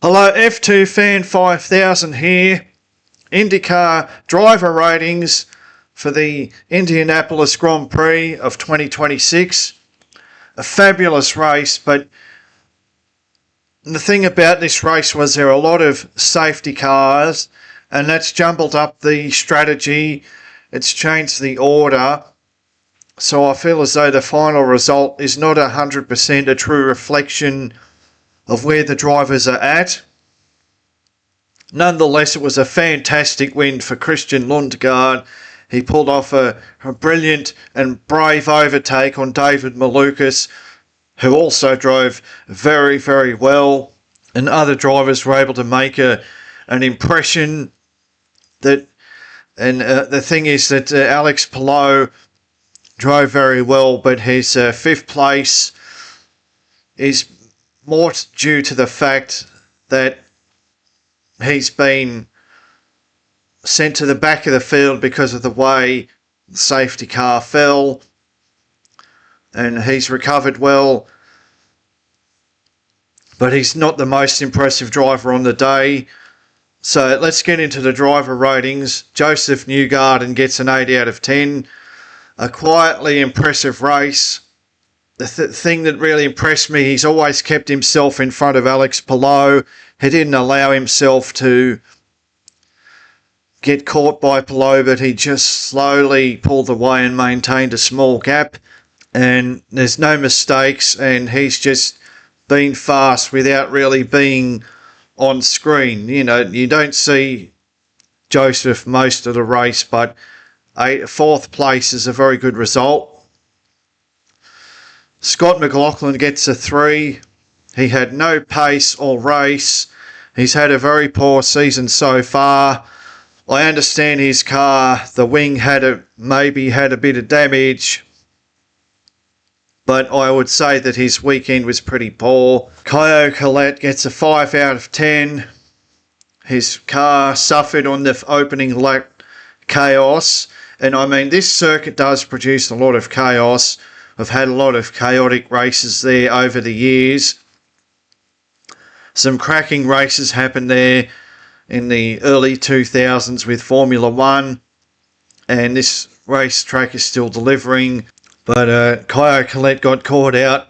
Hello, F2 Fan 5000 here. Indycar driver ratings for the Indianapolis Grand Prix of 2026. A fabulous race, but the thing about this race was there are a lot of safety cars, and that's jumbled up the strategy. It's changed the order. So I feel as though the final result is not 100% a true reflection of where the drivers are at. Nonetheless, it was a fantastic win for Christian Lundgaard. He pulled off a brilliant and brave overtake on David Malukas, who also drove very, very well. And other drivers were able to make an impression. The thing is that Alex Palou drove very well, but his fifth place is more due to the fact that he's been sent to the back of the field because of the way the safety car fell, and he's recovered well, but he's not the most impressive driver on the day. So let's get into the driver ratings. Joseph Newgarden gets an 8 out of 10. A quietly impressive race. The thing that really impressed me, he's always kept himself in front of Alex Palou. He didn't allow himself to get caught by Palou, but he just slowly pulled away and maintained a small gap. And there's no mistakes, and he's just been fast without really being on screen. You know, you don't see Joseph most of the race, but fourth place is a very good result. Scott McLaughlin gets a 3. He had no pace or race. He's had a very poor season so far. I understand his car, the wing maybe had a bit of damage, but I would say that his weekend was pretty poor. Kyle Collette gets a 5 out of 10. His car suffered on the opening lap chaos, and I mean, this circuit does produce a lot of chaos. I've had a lot of chaotic races there over the years. Some cracking races happened there in the early 2000s with Formula One, and this racetrack is still delivering. But Kyle Collette got caught out.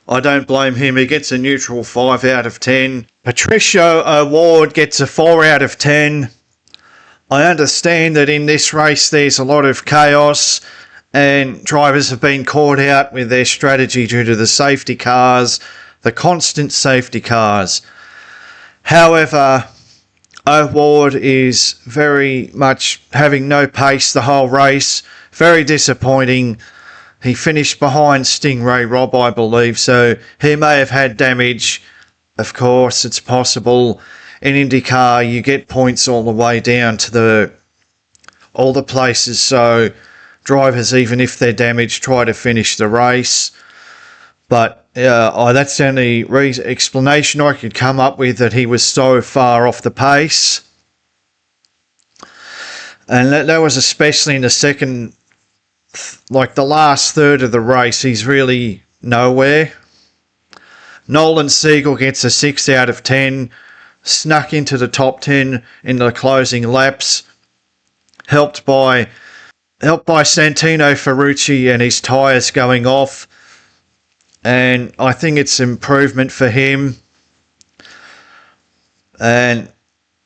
I don't blame him. He gets a neutral 5 out of 10. Patricio O'Ward gets a 4 out of 10. I understand that in this race there's a lot of chaos, and drivers have been caught out with their strategy due to the safety cars, the constant safety cars. However, O'Ward is very much having no pace the whole race. Very disappointing. He finished behind Stingray Robb, I believe, so he may have had damage. Of course, it's possible. In IndyCar, you get points all the way down to all the places, so drivers, even if they're damaged, try to finish the race. But that's the only explanation I could come up with, that he was so far off the pace. And that was especially in the second, like the last third of the race, he's really nowhere. Nolan Siegel gets a 6 out of 10. Snuck into the top 10 in the closing laps. Helped by Santino Ferrucci and his tyres going off. And I think it's improvement for him. And,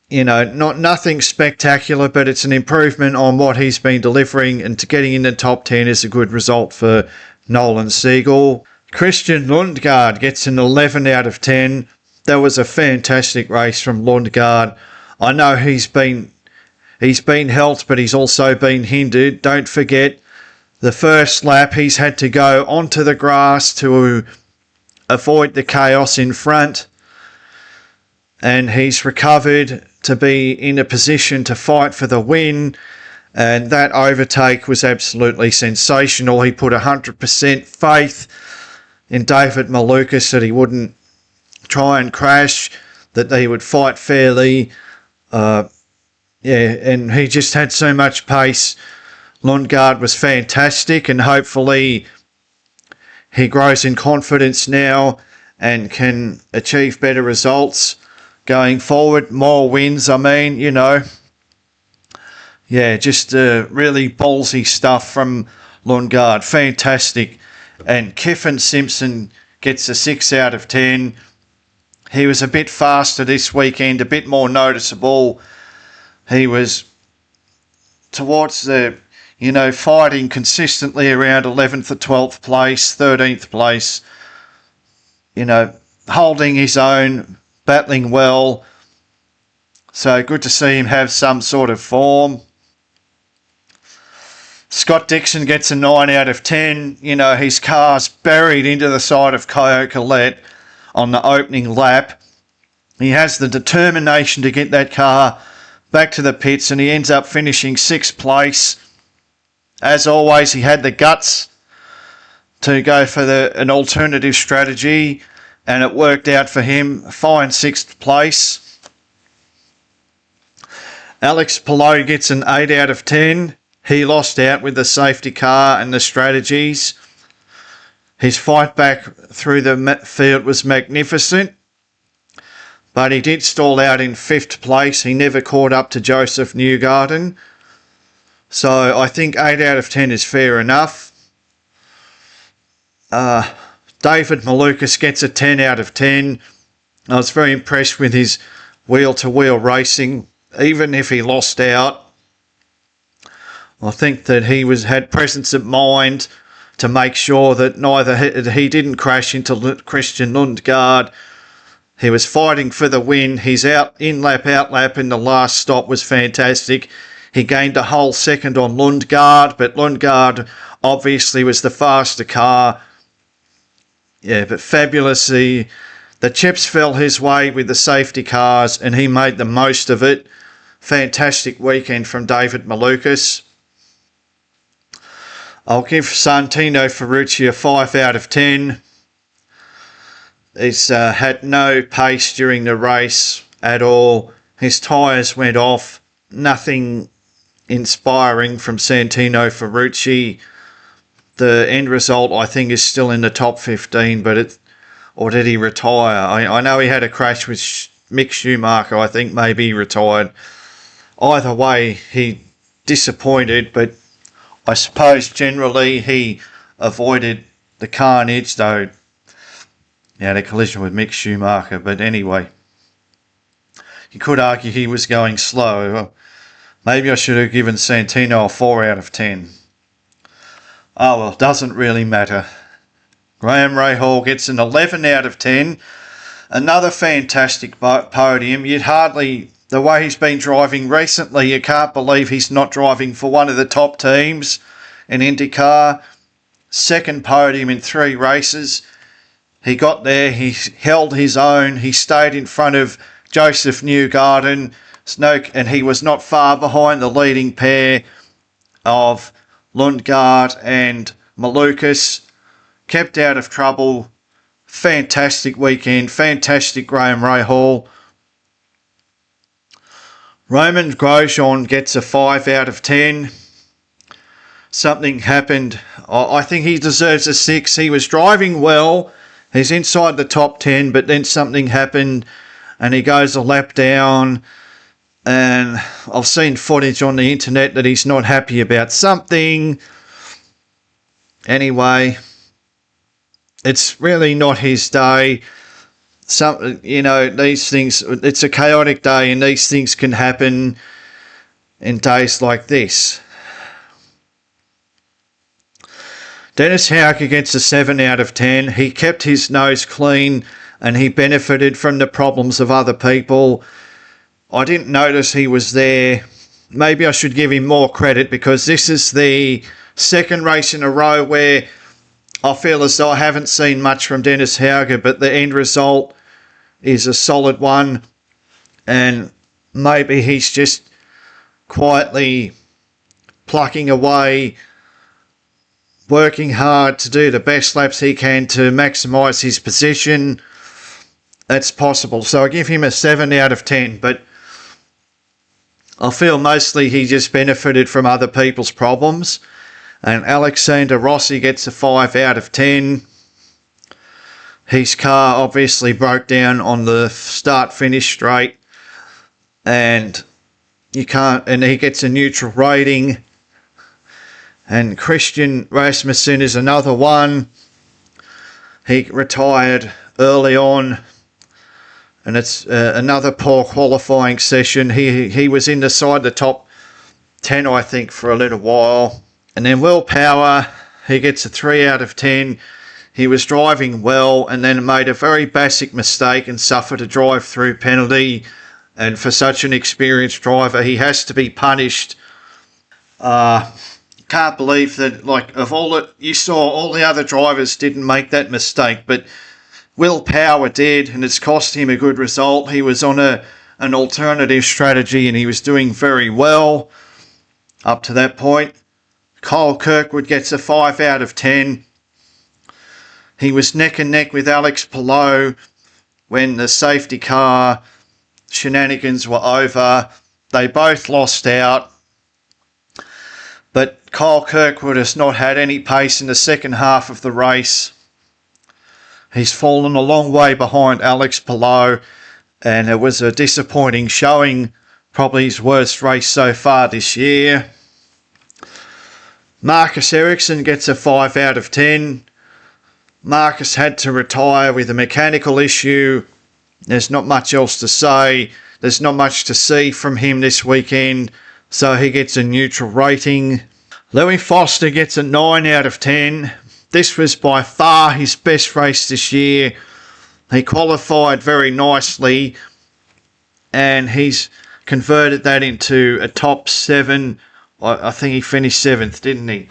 you know, nothing spectacular, but it's an improvement on what he's been delivering. And to getting in the top 10 is a good result for Nolan Siegel. Christian Lundgaard gets an 11 out of 10. That was a fantastic race from Lundgaard. I know he's been helped, but he's also been hindered. Don't forget, the first lap he's had to go onto the grass to avoid the chaos in front, and he's recovered to be in a position to fight for the win, and that overtake was absolutely sensational. He put 100% faith in David Malukas that he wouldn't try and crash, that he would fight fairly. And he just had so much pace. Lundgaard was fantastic, and hopefully he grows in confidence now and can achieve better results. going forward. More wins, I mean, you know. Yeah, just really ballsy stuff from Lundgaard. Fantastic. And Kiffin Simpson gets a 6 out of 10. He was a bit faster this weekend, a bit more noticeable. He was towards the, you know, fighting consistently around 11th or 12th place, 13th place. You know, holding his own, battling well. So good to see him have some sort of form. Scott Dixon gets a 9 out of 10. You know, his car's buried into the side of Caio Collet on the opening lap. He has the determination to get that car back to the pits, and he ends up finishing 6th place. As always, he had the guts to go for an alternative strategy, and it worked out for him. Fine 6th place. Alex Palou gets an 8 out of 10. He lost out with the safety car and the strategies. His fight back through the field was magnificent, but he did stall out in 5th place. He never caught up to Joseph Newgarden. So I think 8 out of 10 is fair enough. David Malukas gets a 10 out of 10. I was very impressed with his wheel-to-wheel racing, even if he lost out. I think that he had presence of mind to make sure that neither he didn't crash into Christian Lundgaard. He was fighting for the win. His in-lap, out-lap in the last stop was fantastic. He gained a whole second on Lundgaard, but Lundgaard obviously was the faster car. Yeah, but fabulously, the chips fell his way with the safety cars, and he made the most of it. Fantastic weekend from David Malukas. I'll give Santino Ferrucci a 5 out of 10. He's had no pace during the race at all. His tyres went off. Nothing inspiring from Santino Ferrucci. The end result, I think, is still in the top 15, but or did he retire? I know he had a crash with Mick Schumacher. I think maybe he retired. Either way, he disappointed, but I suppose generally he avoided the carnage, though he had a collision with Mick Schumacher. But anyway, you could argue he was going slow. Maybe I should have given Santino a 4 out of 10. Oh well, doesn't really matter. Graham Rahal gets an 11 out of 10. Another fantastic podium. You'd hardly... The way he's been driving recently, you can't believe he's not driving for one of the top teams in Indycar. 2nd podium in 3 races. He got there, he held his own, he stayed in front of Joseph Newgarden, and he was not far behind the leading pair of Lundgaard and Malukas. Kept out of trouble. Fantastic weekend, fantastic Graham Rahal. Roman Grosjean gets a 5 out of 10. Something happened. I think he deserves a 6. He was driving well. He's inside the top 10, but then something happened and he goes a lap down. And I've seen footage on the internet that he's not happy about something. Anyway, it's really not his day. These things, it's a chaotic day and these things can happen in days like this. Dennis Hauger gets a 7 out of 10. He kept his nose clean and he benefited from the problems of other people. I didn't notice he was there. Maybe I should give him more credit because this is the 2nd race in a row where I feel as though I haven't seen much from Dennis Hauger, but the end result is a solid one, and maybe he's just quietly plucking away, working hard to do the best laps he can to maximise his position. That's possible. So I give him a 7 out of 10, but I feel mostly he just benefited from other people's problems. And Alexander Rossi gets a 5 out of 10. His car obviously broke down on the start-finish straight, and and he gets a neutral rating. And Christian Rasmussen is another one. He retired early on, and it's another poor qualifying session. He was inside the top 10, I think, for a little while. And then Will Power, he gets a 3 out of 10. He was driving well and then made a very basic mistake and suffered a drive-through penalty. And for such an experienced driver, he has to be punished. Can't believe that, of all that you saw, all the other drivers didn't make that mistake, but Will Power did, and it's cost him a good result. He was on an alternative strategy, and he was doing very well up to that point. Kyle Kirkwood gets a 5 out of 10. He was neck and neck with Alex Palou when the safety car shenanigans were over. They both lost out. But Kyle Kirkwood has not had any pace in the second half of the race. He's fallen a long way behind Alex Palou, and it was a disappointing showing, probably his worst race so far this year. Marcus Ericsson gets a 5 out of 10. Marcus had to retire with a mechanical issue. There's not much else to say. There's not much to see from him this weekend, so he gets a neutral rating. Louis Foster gets a 9 out of 10. This was by far his best race this year. He qualified very nicely, and he's converted that into a top 7. I think he finished 7th, didn't he?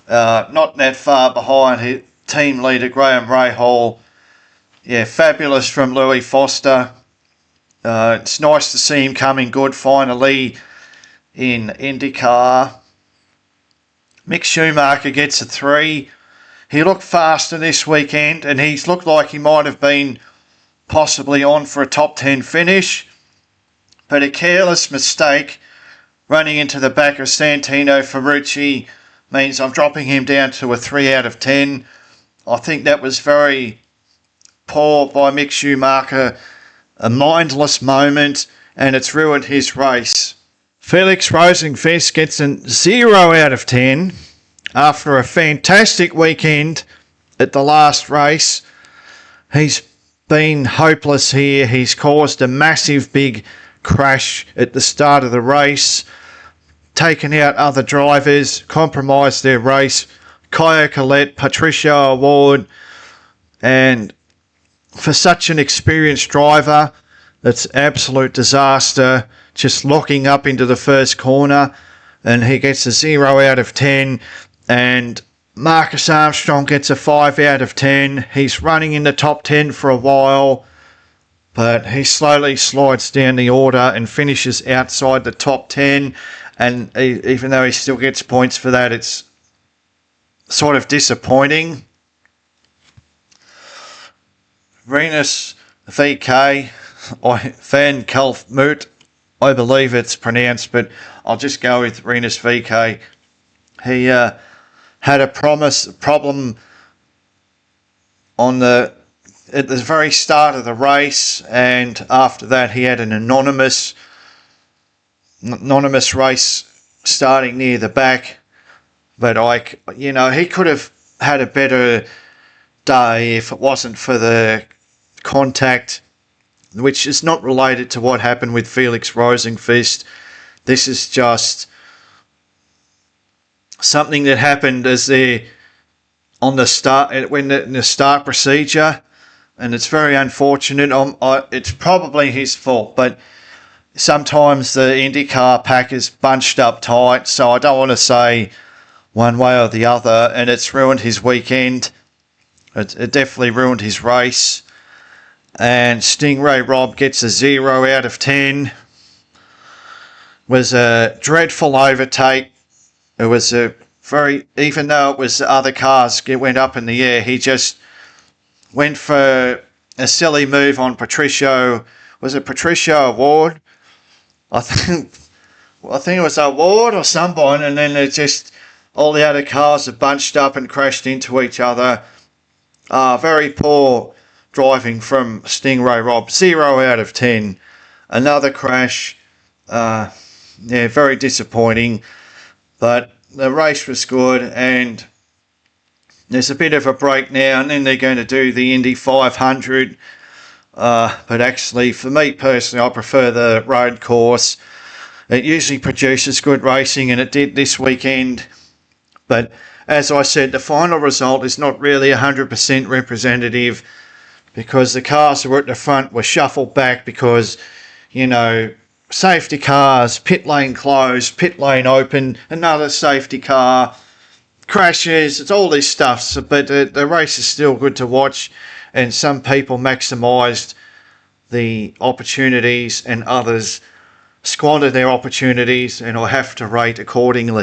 Not that far behind his team leader Graham Rahal. Yeah, fabulous from Louis Foster. It's nice to see him coming good finally in Indycar. Mick Schumacher gets a 3. He looked faster this weekend, and he's looked like he might have been possibly on for a top 10 finish. But a careless mistake running into the back of Santino Ferrucci means I'm dropping him down to a 3 out of 10. I think that was very poor by Mick Schumacher, a mindless moment, and it's ruined his race. Felix Rosenqvist gets a 0 out of 10 after a fantastic weekend at the last race. He's been hopeless here. He's caused a massive big crash at the start of the race, taken out other drivers, compromised their race. Kaya Collette, Patricia Award, and for such an experienced driver, it's absolute disaster, just locking up into the first corner, and he gets a 0 out of 10, and Marcus Armstrong gets a 5 out of 10. He's running in the top 10 for a while, but he slowly slides down the order and finishes outside the top 10, and even though he still gets points for that, it's sort of disappointing. Renus VK, Van Kalfmoot, I believe it's pronounced, but I'll just go with Renus VK. He had a problem at the very start of the race, and after that he had an anonymous race starting near the back. But he could have had a better day if it wasn't for the contact, which is not related to what happened with Felix Rosenqvist. This is just something that happened as they're on the start, in the start procedure, and it's very unfortunate. It's probably his fault, but sometimes the Indycar pack is bunched up tight, so I don't want to say one way or the other, and it's ruined his weekend. It definitely ruined his race. And Stingray Rob gets a 0 out of 10. Was a dreadful overtake. It was even though it was the other cars went up in the air, he just went for a silly move on Patricio. Was it Patricio Award? I think it was Award or someone, and then all the other cars have bunched up and crashed into each other. Very poor driving from Stingray Rob. 0 out of 10. Another crash. Yeah, very disappointing. But the race was good, and there's a bit of a break now, and then they're going to do the Indy 500. But actually, for me personally, I prefer the road course. It usually produces good racing, and it did this weekend. But as I said, the final result is not really 100% representative, because the cars that were at the front were shuffled back because, safety cars, pit lane closed, pit lane open, another safety car, crashes, it's all this stuff. So, but the race is still good to watch, and some people maximised the opportunities and others squandered their opportunities, and I have to rate accordingly.